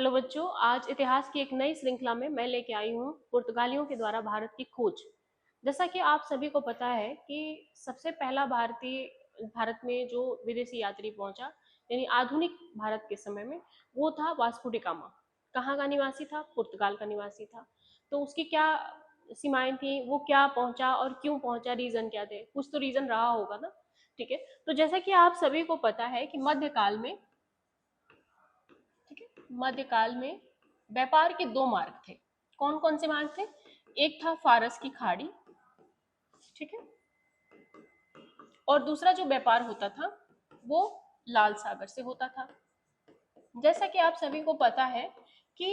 Hello बच्चों, आज इतिहास की एक नई श्रृंखला में मैं लेके आई हूँ पुर्तगालियों के द्वारा भारत की खोज। जैसा कि आप सभी को पता है कि सबसे पहला भारत में जो विदेशी यात्री पहुंचा, यानी आधुनिक भारत के समय में, वो था वास्को डी गामा। कहाँ का निवासी था? पुर्तगाल का निवासी था। तो उसकी क्या सीमाएं थी, वो क्या पहुंचा और क्यों पहुंचा, रीजन क्या थे? कुछ तो रीजन रहा होगा ना। ठीक है, तो जैसा कि आप सभी को पता है कि मध्यकाल में व्यापार के दो मार्ग थे। कौन कौन से मार्ग थे? एक था फारस की खाड़ी, ठीक है, और दूसरा जो व्यापार होता था वो लाल सागर से होता था। जैसा कि आप सभी को पता है कि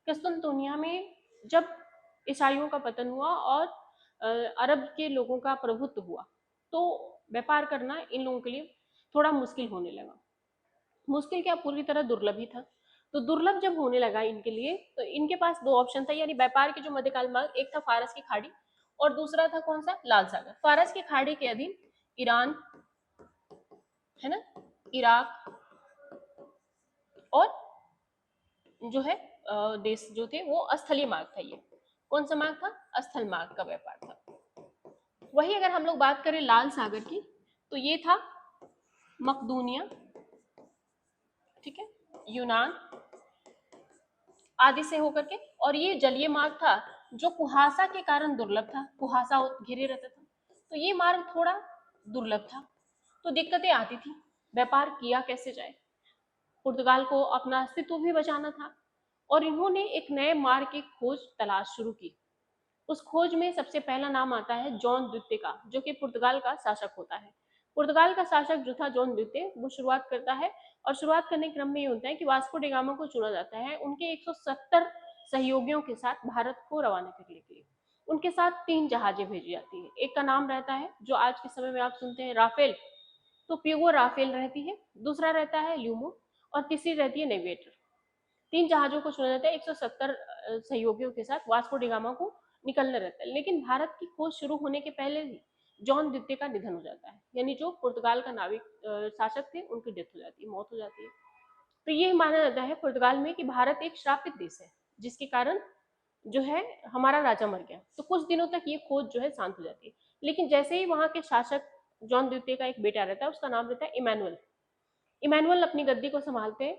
किस्तुनतुनिया में जब ईसाइयों का पतन हुआ और अरब के लोगों का प्रभुत्व हुआ, तो व्यापार करना इन लोगों के लिए थोड़ा मुश्किल होने लगा। मुश्किल क्या, पूरी तरह दुर्लभ ही था। तो दुर्लभ जब होने लगा इनके लिए, तो इनके पास दो ऑप्शन था, यानी व्यापार के जो मध्यकाल मार्ग, एक था फारस की खाड़ी और दूसरा था कौन सा? लाल सागर। फारस की खाड़ी के अधीन ईरान, है ना, इराक और जो है देश जो थे वो स्थलीय मार्ग था। ये कौन सा मार्ग था? स्थल मार्ग का व्यापार था। वही अगर हम लोग बात करें लाल सागर की, तो ये था मकदूनिया, ठीक है, यूनान आदि से होकर के, और ये जलीय मार्ग था जो कुहासा के कारण दुर्लभ था। कुहासा घिरे रहता था, तो ये मार्ग थोड़ा दुर्लभ था। तो दिक्कतें आती थी, व्यापार किया कैसे जाए। पुर्तगाल को अपना अस्तित्व भी बचाना था और इन्होंने एक नए मार्ग की खोज तलाश शुरू की। उस खोज में सबसे पहला नाम आता है जॉन द्वितीय का, जो कि पुर्तगाल का शासक होता है। पुर्तगाल का शासक जो था जॉन द्वितीय, वो शुरुआत करता है और शुरुआत करने के क्रम में ये होता है कि वास्को डी गामा को चुना जाता है उनके 170 सहयोगियों के साथ भारत को रवाना करने के लिए। उनके साथ 3 जहाजें भेजी जाती है। एक का नाम रहता है, जो आज के समय में आप सुनते हैं, राफेल, तो प्यूगो राफेल रहती है। दूसरा रहता है ल्यूमो और तीसरी रहती है नेविएटर। 3 जहाजों को चुना जाता है 170 सहयोगियों के साथ। वास्को डी गामा को निकलना रहता है, लेकिन भारत की खोज शुरू होने के पहले ही जॉन द्वितीय का निधन हो जाता है, यानी जो पुर्तगाल का नाविक शासक थे, उनकी डेथ हो जाती है, मौत हो जाती है। तो ये माना जाता है पुर्तगाल में कि भारत एक श्रापित देश है, जिसके कारण जो है हमारा राजा मर गया। तो कुछ दिनों तक ये खोज जो है शांत हो जाती है। लेकिन जैसे ही वहां के शासक जॉन द्वितीय का एक बेटा रहता है, उसका नाम रहता है इमैनुअल। इमैनुअल अपनी गद्दी को संभालते हैं,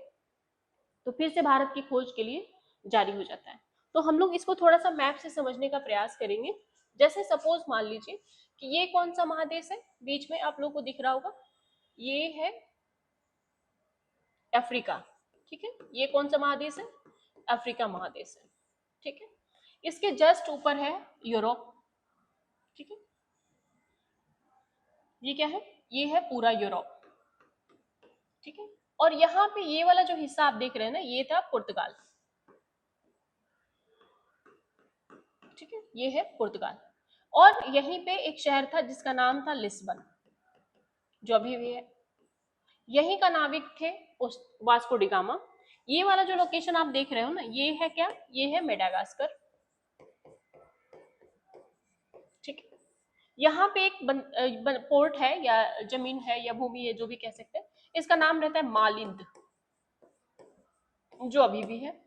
तो फिर से भारत की खोज के लिए जारी हो जाता है। तो हम लोग इसको थोड़ा सा मैप से समझने का प्रयास करेंगे। जैसे सपोज मान लीजिए कि ये कौन सा महादेश है, बीच में आप लोग को दिख रहा होगा, ये है अफ्रीका, ठीक है। ये कौन सा महादेश है? अफ्रीका महादेश है, ठीक है। इसके जस्ट ऊपर है यूरोप, ठीक है। ये क्या है? ये है पूरा यूरोप, ठीक है। और यहाँ पे ये वाला जो हिस्सा आप देख रहे हैं ना, ये था पुर्तगाल, ठीक है, ये है पुर्तगाल। और यहीं पे एक शहर था जिसका नाम था लिस्बन, जो अभी भी है। यहीं का नाविक थे वास्को डी गामा। ये वाला जो लोकेशन आप देख रहे हो ना, ये है क्या? ये है मेडागास्कर, ठीक है। यहाँ पे एक पोर्ट है या जमीन है या भूमि है, जो भी कह सकते हैं, इसका नाम रहता है मालिंद, जो अभी भी है।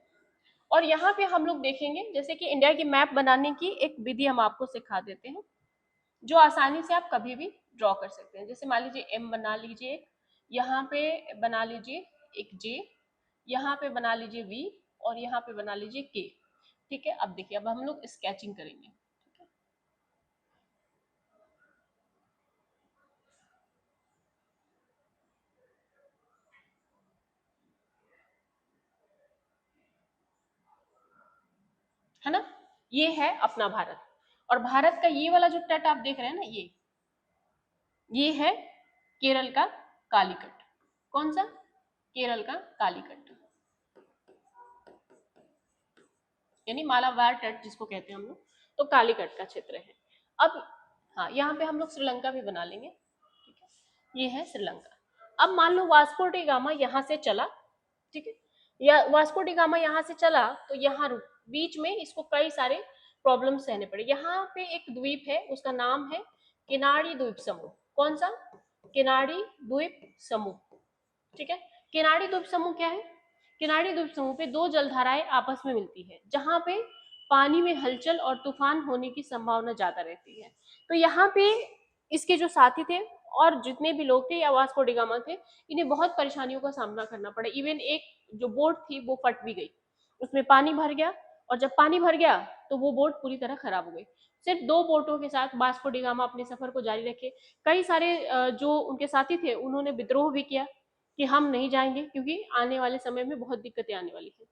और यहाँ पे हम लोग देखेंगे, जैसे कि इंडिया की मैप बनाने की एक विधि हम आपको सिखा देते हैं, जो आसानी से आप कभी भी ड्रॉ कर सकते हैं। जैसे मान लीजिए एम बना लीजिए, यहाँ पे बना लीजिए एक जे, यहाँ पे बना लीजिए वी, और यहाँ पे बना लीजिए के, ठीक है। अब देखिए, अब हम लोग स्केचिंग करेंगे, है ना। ये है अपना भारत, और भारत का ये वाला जो तट आप देख रहे हैं ना, ये है केरल का कालीकट। कौन सा? केरल का कालीकट, यानी मालाबार तट जिसको कहते हैं हम लोग, तो कालीकट का क्षेत्र है। अब हाँ, यहाँ पे हम लोग श्रीलंका भी बना लेंगे, ठीक है। ये है श्रीलंका। अब मान लो वास्को डी गामा यहाँ से चला, ठीक है, या वास्को डी गामा यहाँ से चला तो यहाँ रुक, बीच में इसको कई सारे प्रॉब्लम सहने पड़े। यहाँ पे एक द्वीप है, उसका नाम है किनारी द्वीप समूह। कौन सा? किनारी द्वीप समूह, ठीक है। किनारी द्वीप समूह क्या है? किनारी द्वीप समूह पे दो जलधाराएं आपस में मिलती है जहां पे पानी में हलचल और तूफान होने की संभावना ज्यादा रहती है। तो यहाँ पे इसके जो साथी थे और जितने भी लोग थे या वास्को डी गामा थे, इन्हें बहुत परेशानियों का सामना करना पड़ा। इवन एक जो बोट थी वो फट भी गई, उसमें पानी भर गया, और जब पानी भर गया तो वो बोट पूरी तरह खराब हो गई। सिर्फ दो बोटों के साथ वास्को डी गामा अपने सफर को जारी रखे। कई सारे जो उनके साथी थे उन्होंने विद्रोह भी किया कि हम नहीं जाएंगे क्योंकि आने वाले समय में बहुत दिक्कतें आने वाली हैं।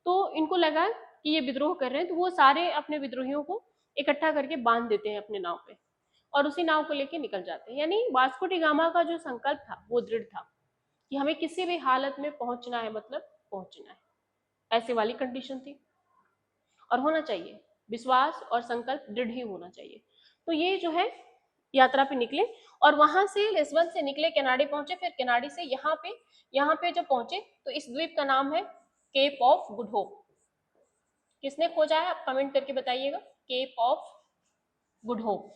तो इनको लगा कि ये विद्रोह कर रहे हैं, तो वो सारे अपने विद्रोहियों को इकट्ठा करके बांध देते हैं अपने नाव पे और उसी नाव को लेके निकल जाते हैं। यानी वास्को डी गामा का जो संकल्प था वो दृढ़ था कि हमें किसी भी हालत में पहुंचना है, मतलब पहुंचना है, ऐसे वाली कंडीशन थी। और होना चाहिए, विश्वास और संकल्प दृढ़ ही होना चाहिए। तो ये जो है यात्रा पे निकले और वहां से लिस्बन से निकले, कनाडा पहुंचे, फिर कनाडा से यहाँ पे जब पहुंचे तो इस द्वीप का नाम है केप ऑफ गुड होप। किसने खोजा है आप कमेंट करके बताइएगा। केप ऑफ गुड होप,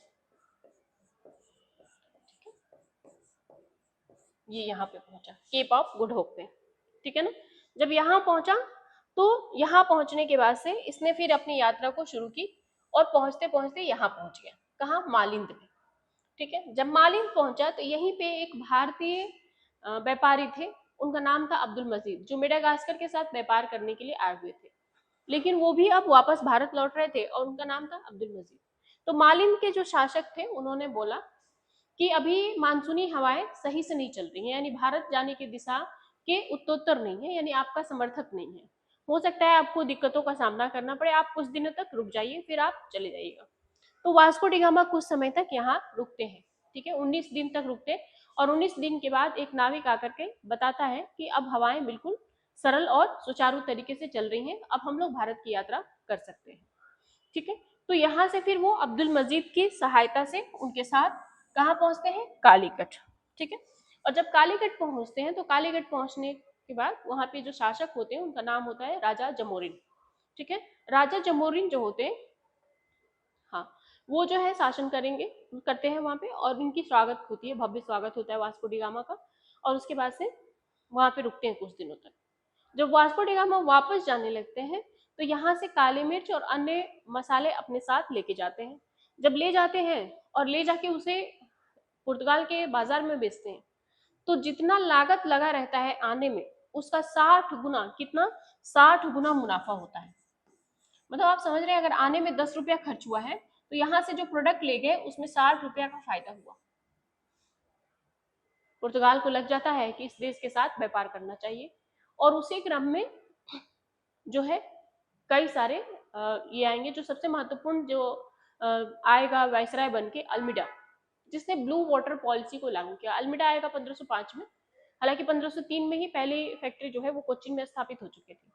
ये यहाँ पे पहुंचा केप ऑफ गुड होप पे, ठीक है ना। जब यहाँ पहुंचा तो यहाँ पहुंचने के बाद से इसने फिर अपनी यात्रा को शुरू की और पहुंचते पहुंचते यहाँ पहुंच गया, कहाँ, मालिंद में, ठीक है। जब मालिंद पहुंचा तो यहीं पे एक भारतीय व्यापारी थे, उनका नाम था अब्दुल मजीद, जो मेडागास्कर के साथ व्यापार करने के लिए आए हुए थे, लेकिन वो भी अब वापस भारत लौट रहे थे और उनका नाम था अब्दुल मजीद। तो मालिंद के जो शासक थे उन्होंने बोला कि अभी मानसूनी हवाएं सही से नहीं चल रही हैं, यानी भारत जाने की दिशा के उत्तरोत्तर नहीं है, यानी आपका समर्थक नहीं है, हो सकता है आपको दिक्कतों का सामना करना पड़े, आप कुछ दिनों तक रुक जाइए फिर आप चले जाइएगा। तो वास्को डी गामा कुछ समय तक यहाँ रुकते हैं, ठीक है, 19 दिन तक रुकते, और 19 दिन के बाद एक नाविक आकर के बताता है कि अब हवाएं बिल्कुल सरल और सुचारू तरीके से चल रही हैं, अब हम लोग भारत की यात्रा कर सकते हैं, ठीक है। तो यहाँ से फिर वो अब्दुल मजीद की सहायता से उनके साथ कहाँ पहुंचते हैं, कालीकट, ठीक है। और जब कालीकट पहुंचते हैं तो कालीकट पहुंचने के बाद वहां पे जो शासक होते हैं उनका नाम होता है राजा जमोरिन, ठीक है। राजा जमोरिन जो होते हैं, हाँ, वो जो है शासन करेंगे, करते हैं वहां पे, और इनकी स्वागत होती है, भव्य स्वागत होता है वास्को डी गामा का, और उसके बाद से वहां पे रुकते हैं कुछ दिनों तक। जब वास्को डी गामा वापस जाने लगते हैं तो यहाँ से काली मिर्च और अन्य मसाले अपने साथ लेके जाते हैं। जब ले जाते हैं और ले जाके उसे पुर्तगाल के बाजार में बेचते हैं तो जितना लागत लगा रहता है आने में उसका 60 गुना, कितना, 60 गुना मुनाफा होता है। मतलब आप समझ रहे हैं, अगर आने में 10 रुपया खर्च हुआ है तो यहाँ से जो प्रोडक्ट ले गए उसमें 60 रुपया का फायदा हुआ। पुर्तगाल को लग जाता है कि इस देश के साथ व्यापार करना चाहिए, और उसी क्रम में जो है कई सारे ये आएंगे। जो सबसे महत्वपूर्ण जो आएगा वायसराय बन के अल्मीडा, जिसने ब्लू वाटर पॉलिसी को लागू किया। अल्मीडा आएगा 1505 में, हालांकि 1503 में ही पहली फैक्ट्री जो है वो कोच्चि में स्थापित हो चुकी थी,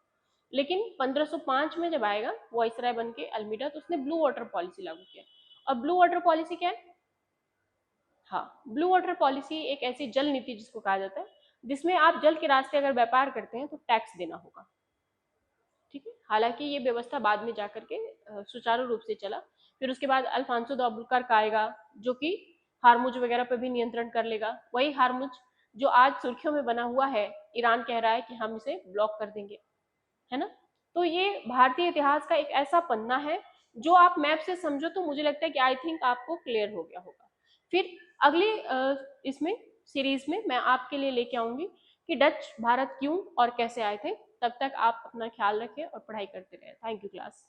लेकिन 1505 में जब आएगा वायसराय बन के अल्मीडा तो उसने ब्लू वाटर पॉलिसी लागू किया। और ब्लू वाटर पॉलिसी क्या है, हाँ, ब्लू वाटर पॉलिसी एक ऐसी जल नीति जिसको कहा जाता है जिसमें आप जल के रास्ते अगर व्यापार करते हैं तो टैक्स देना होगा, ठीक है। हालांकि ये व्यवस्था बाद में जाकर के सुचारू रूप से चला। फिर उसके बाद अल्फांसो द अबुलकर का आएगा जो कि हारमुज वगैरह पर भी नियंत्रण कर लेगा। वही हारमुज जो आज सुर्खियों में बना हुआ है, ईरान कह रहा है कि हम इसे ब्लॉक कर देंगे, है ना। तो ये भारतीय इतिहास का एक ऐसा पन्ना है जो आप मैप से समझो तो मुझे लगता है कि आई थिंक आपको क्लियर हो गया होगा। फिर अगले इसमें सीरीज में मैं आपके लिए लेके आऊंगी कि डच भारत क्यों और कैसे आए थे। तब तक आप अपना ख्याल रखें और पढ़ाई करते रहे। Thank you class.